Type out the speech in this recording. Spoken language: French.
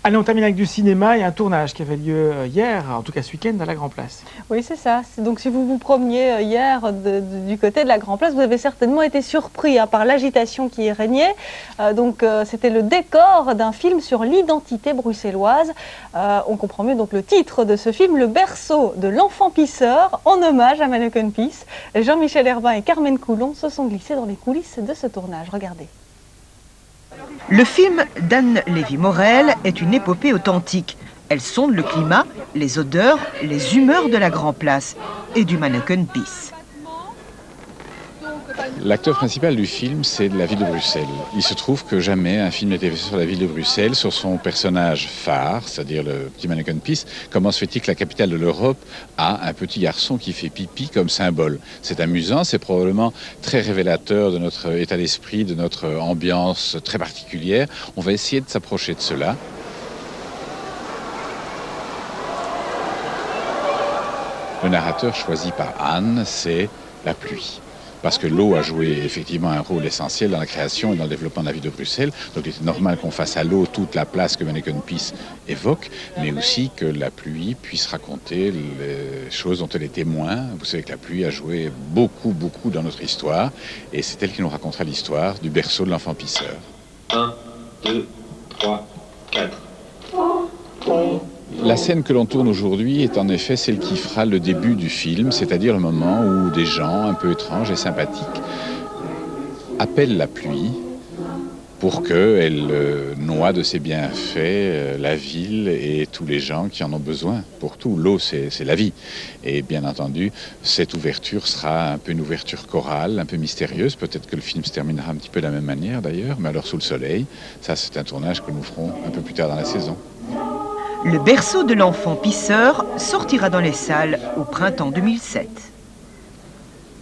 Allez, on termine avec du cinéma et un tournage qui avait lieu hier, en tout cas ce week-end, à la Grand Place. Oui, c'est ça. Donc si vous vous promeniez hier du côté de la Grand Place, vous avez certainement été surpris par l'agitation qui y régnait. C'était le décor d'un film sur l'identité bruxelloise. On comprend mieux donc le titre de ce film, Le berceau de l'enfant pisseur, en hommage à Manneken Pis. Jean-Michel Herbin et Carmen Coulon se sont glissés dans les coulisses de ce tournage. Regardez. Le film d'Anne Lévy-Morel est une épopée authentique. Elle sonde le climat, les odeurs, les humeurs de la Grand Place et du Manneken Pis. L'acteur principal du film, c'est la ville de Bruxelles. Il se trouve que jamais un film n'était fait sur la ville de Bruxelles, sur son personnage phare, c'est-à-dire le petit Manneken Pis. Comment se fait-il que la capitale de l'Europe a un petit garçon qui fait pipi comme symbole? C'est amusant, c'est probablement très révélateur de notre état d'esprit, de notre ambiance très particulière. On va essayer de s'approcher de cela. Le narrateur choisi par Anne, c'est la pluie. Parce que l'eau a joué effectivement un rôle essentiel dans la création et dans le développement de la ville de Bruxelles. Donc il était normal qu'on fasse à l'eau toute la place que Manneken Pis évoque, mais aussi que la pluie puisse raconter les choses dont elle est témoin. Vous savez que la pluie a joué beaucoup dans notre histoire, et c'est elle qui nous racontera l'histoire du berceau de l'enfant pisseur. 1, 2, 3, 4. La scène que l'on tourne aujourd'hui est en effet celle qui fera le début du film, c'est-à-dire le moment où des gens un peu étranges et sympathiques appellent la pluie pour qu'elle noie de ses bienfaits la ville et tous les gens qui en ont besoin. Pour tout, l'eau, c'est la vie. Et bien entendu, cette ouverture sera un peu une ouverture chorale, un peu mystérieuse. Peut-être que le film se terminera un petit peu de la même manière d'ailleurs, mais alors sous le soleil. Ça, c'est un tournage que nous ferons un peu plus tard dans la saison. Le berceau de l'enfant pisseur sortira dans les salles au printemps 2007.